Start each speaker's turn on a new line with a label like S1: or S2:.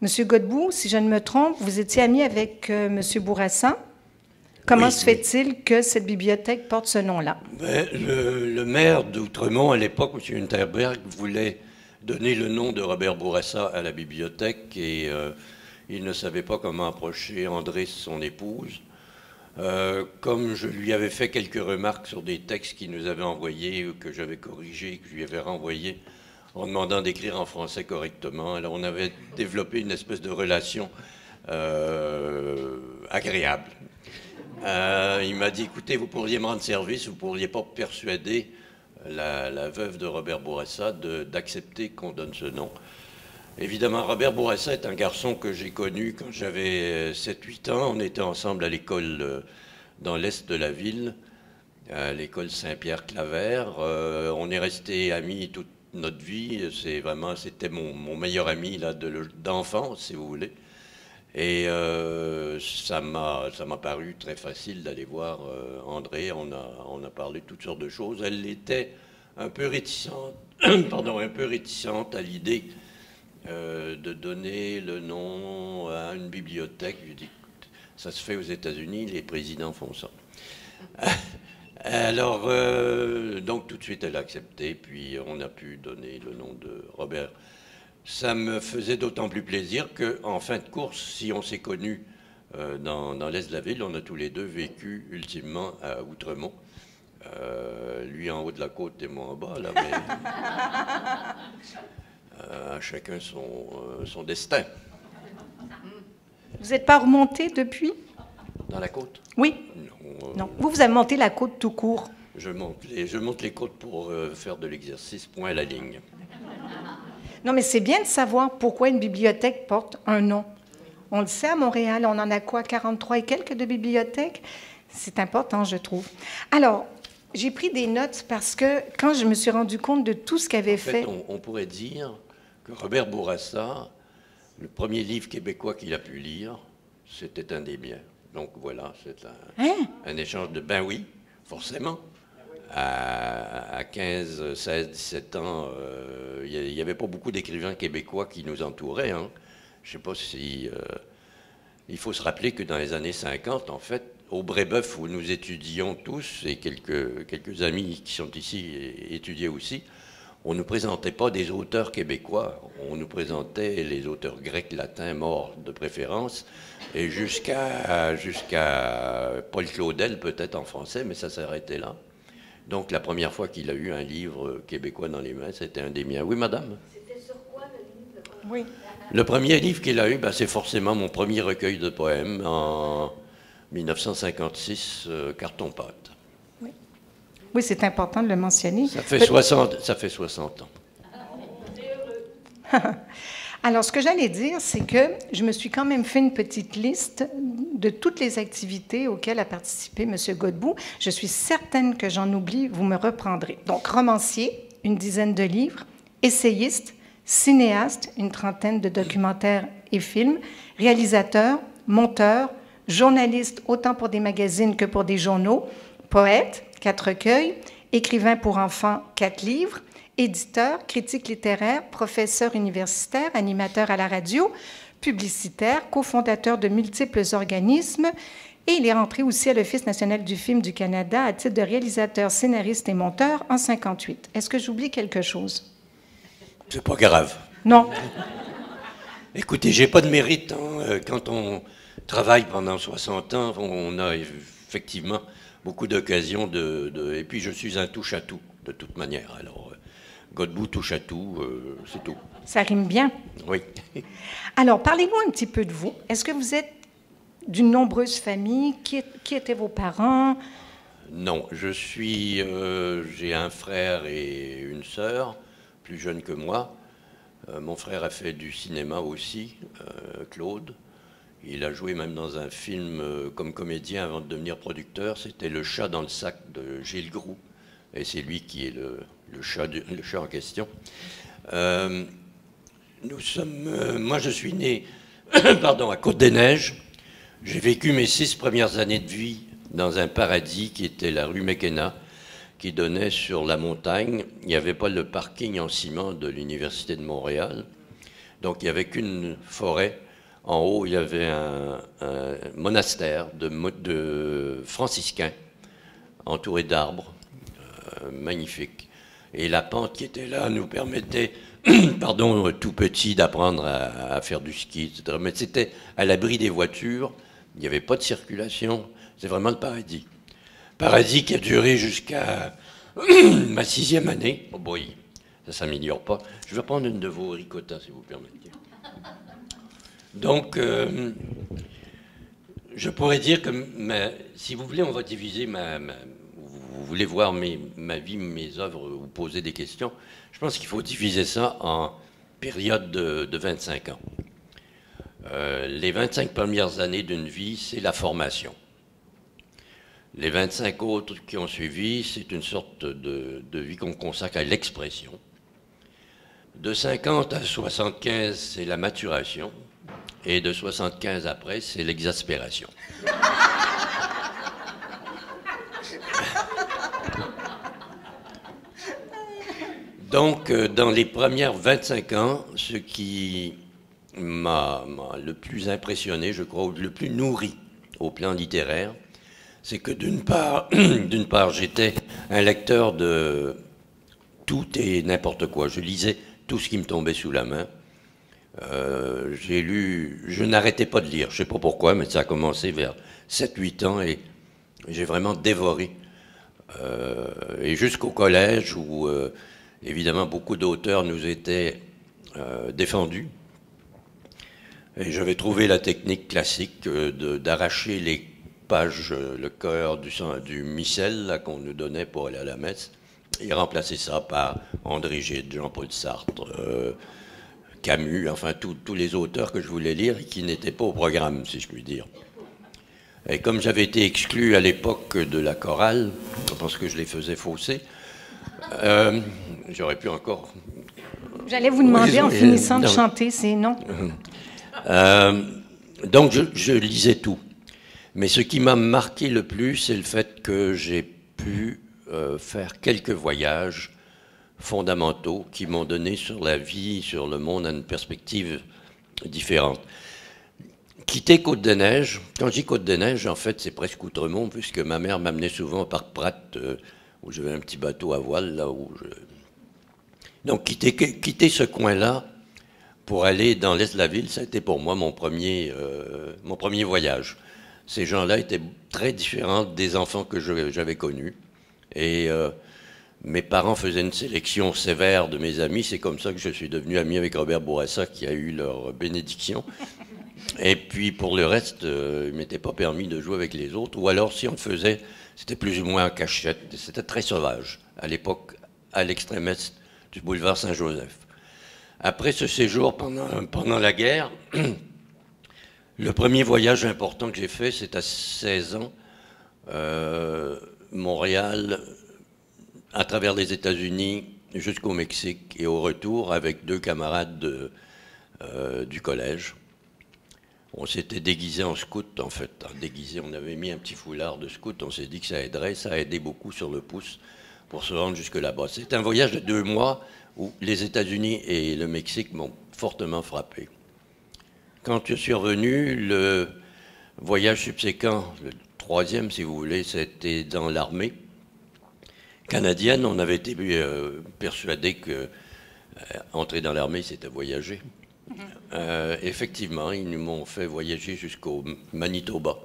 S1: Monsieur Godbout, si je ne me trompe, vous étiez ami avec Monsieur Bourassa. Comment
S2: Oui,
S1: se fait-il que cette bibliothèque porte ce nom-là?
S2: Ben, le maire d'Outremont, à l'époque, M. Unterberg, voulait donner le nom de Robert Bourassa à la bibliothèque et il ne savait pas comment approcher André, son épouse. Comme je lui avais fait quelques remarques sur des textes qu'il nous avait envoyés ou que j'avais corrigés, que je lui avais renvoyés en demandant d'écrire en français correctement, alors on avait développé une espèce de relation agréable. Il m'a dit, écoutez, vous pourriez me rendre service, vous ne pourriez pas persuader la veuve de Robert Bourassa d'accepter qu'on donne ce nom. Évidemment, Robert Bourassa est un garçon que j'ai connu quand j'avais 7-8 ans. On était ensemble à l'école dans l'est de la ville, à l'école Saint-Pierre-Claver. On est restés amis toute notre vie. C'était mon meilleur ami d'enfance, si vous voulez. Et ça m'a paru très facile d'aller voir André. On a parlé de toutes sortes de choses. Elle était un peu réticente, pardon, un peu réticente à l'idée de donner le nom à une bibliothèque. Je lui ai dit, ça se fait aux États-Unis, les présidents font ça. Alors, donc tout de suite, elle a accepté, puis on a pu donner le nom de Robert. Ça me faisait d'autant plus plaisir qu'en fin de course, si on s'est connus dans l'est de la ville, on a tous les deux vécu ultimement à Outremont. Lui en haut de la côte et moi en bas, là, mais chacun son destin.
S1: Vous n'êtes pas remonté depuis?
S2: Dans la côte?
S1: Oui. Non. Vous avez monté la côte tout court.
S2: Je monte les côtes pour faire de l'exercice, point à la ligne.
S1: Non, mais c'est bien de savoir pourquoi une bibliothèque porte un nom. On le sait, à Montréal, on en a quoi, 43 et quelques de bibliothèques? C'est important, je trouve. Alors, j'ai pris des notes parce que quand je me suis rendu compte de tout ce qu'avait fait...
S2: On pourrait dire que Robert Bourassa, le premier livre québécois qu'il a pu lire, c'était un des miens. Donc voilà, c'est un échange de... Ben oui, forcément. À 15, 16, 17 ans, il n'y avait pas beaucoup d'écrivains québécois qui nous entouraient. Hein. Je ne sais pas si... il faut se rappeler que dans les années 50, en fait, au Brébeuf, où nous étudions tous, et quelques amis qui sont ici étudiaient aussi, on ne nous présentait pas des auteurs québécois, on nous présentait les auteurs grecs, latins, morts de préférence, et jusqu'à Paul Claudel, peut-être en français, mais ça s'arrêtait là. Donc la première fois qu'il a eu un livre québécois dans les mains, c'était un des miens. Oui, madame?
S3: C'était sur quoi le livre?
S1: Oui.
S2: Le premier livre qu'il a eu, c'est forcément mon premier recueil de poèmes en 1956, Carton-pâte.
S1: Oui, oui, c'est important de le mentionner.
S2: Ça fait 60 ans.
S1: Alors, ce que j'allais dire, c'est que je me suis quand même fait une petite liste de toutes les activités auxquelles a participé M. Godbout. Je suis certaine que j'en oublie, vous me reprendrez. Donc, romancier, une dizaine de livres, essayiste, cinéaste, une trentaine de documentaires et films, réalisateur, monteur, journaliste autant pour des magazines que pour des journaux, poète, 4 recueils, écrivain pour enfants, 4 livres, éditeur, critique littéraire, professeur universitaire, animateur à la radio, publicitaire, cofondateur de multiples organismes, et il est rentré aussi à l'Office national du film du Canada à titre de réalisateur, scénariste et monteur en 1958. Est-ce que j'oublie quelque chose?
S2: C'est pas grave.
S1: Non.
S2: Écoutez, j'ai pas de mérite. Hein. Quand on travaille pendant 60 ans, on a effectivement beaucoup d'occasions et puis je suis un touche-à-tout, de toute manière. Alors, Godbout touche à tout, c'est tout.
S1: Ça rime bien.
S2: Oui.
S1: Alors, parlez-nous un petit peu de vous. Est-ce que vous êtes d'une nombreuse famille? Qui étaient vos parents?
S2: Non, j'ai un frère et une sœur, plus jeunes que moi. Mon frère a fait du cinéma aussi, Claude. Il a joué même dans un film comme comédien avant de devenir producteur. C'était Le chat dans le sac de Gilles Groux. Et c'est lui qui est le chat en question. Moi, je suis né à Côte-des-Neiges. J'ai vécu mes 6 premières années de vie dans un paradis qui était la rue Mekena, qui donnait sur la montagne. Il n'y avait pas le parking en ciment de l'Université de Montréal. Donc il n'y avait qu'une forêt. En haut, il y avait un monastère de franciscains, entouré d'arbres, magnifiques. Et la pente qui était là nous permettait, pardon, tout petit, d'apprendre à faire du ski, etc. Mais c'était à l'abri des voitures, il n'y avait pas de circulation, c'est vraiment le paradis. Paradis qui a duré jusqu'à ma 6e année. Oh boy, ça ne s'améliore pas. Je vais prendre une de vos ricotas, si vous permettez. Donc, je pourrais dire que, si vous voulez, on va diviser vous voulez voir ma vie, mes œuvres, vous poser des questions. Je pense qu'il faut diviser ça en périodes de 25 ans. Les 25 premières années d'une vie, c'est la formation. Les 25 autres qui ont suivi, c'est une sorte de vie qu'on consacre à l'expression. De 50 à 75, c'est la maturation. Et de 75 après, c'est l'exaspération. Donc, dans les premières 25 ans, ce qui m'a le plus impressionné, je crois, ou le plus nourri au plan littéraire, c'est que d'une part, j'étais un lecteur de tout et n'importe quoi. Je lisais tout ce qui me tombait sous la main. J'ai lu, je n'arrêtais pas de lire, je ne sais pas pourquoi, mais ça a commencé vers 7-8 ans et j'ai vraiment dévoré. Et jusqu'au collège où, évidemment, beaucoup d'auteurs nous étaient défendus. Et j'avais trouvé la technique classique d'arracher les pages, le cœur du missel qu'on nous donnait pour aller à la messe, et remplacer ça par André Gide, Jean-Paul Sartre, Camus, enfin tous les auteurs que je voulais lire et qui n'étaient pas au programme, si je puis dire. Et comme j'avais été exclu à l'époque de la chorale, parce que je les faisais fausser, j'aurais pu encore...
S1: J'allais vous demander en finissant de chanter, c'est non.
S2: Donc je lisais tout. Mais ce qui m'a marqué le plus, c'est le fait que j'ai pu faire quelques voyages fondamentaux qui m'ont donné sur la vie, sur le monde, une perspective différente. Quitter Côte-des-Neiges, quand je dis Côte-des-Neiges, en fait, c'est presque Outremont, puisque ma mère m'amenait souvent par Prat, où j'avais un petit bateau à voile, là où je... Donc, quitter ce coin-là pour aller dans l'est de la ville, ça a été pour moi mon premier voyage. Ces gens-là étaient très différents des enfants que j'avais connus. Et mes parents faisaient une sélection sévère de mes amis. C'est comme ça que je suis devenu ami avec Robert Bourassa, qui a eu leur bénédiction. Et puis, pour le reste, il ne m'était pas permis de jouer avec les autres. Ou alors, si on le faisait, c'était plus ou moins en cachette. C'était très sauvage, à l'époque, à l'extrême est du boulevard Saint-Joseph. Après ce séjour pendant la guerre, le premier voyage important que j'ai fait, c'est à 16 ans, Montréal, à travers les États-Unis jusqu'au Mexique et au retour avec 2 camarades du collège. On s'était déguisé en scout, en fait. Déguisé, on avait mis un petit foulard de scout, on s'est dit que ça aiderait, ça a aidé beaucoup sur le pouce pour se rendre jusque là-bas. C'est un voyage de 2 mois où les États-Unis et le Mexique m'ont fortement frappé. Quand je suis revenu, le voyage subséquent, le 3e si vous voulez, c'était dans l'armée canadienne. On avait été persuadé que entrer dans l'armée, c'était voyager. Effectivement, ils nous m'ont fait voyager jusqu'au Manitoba.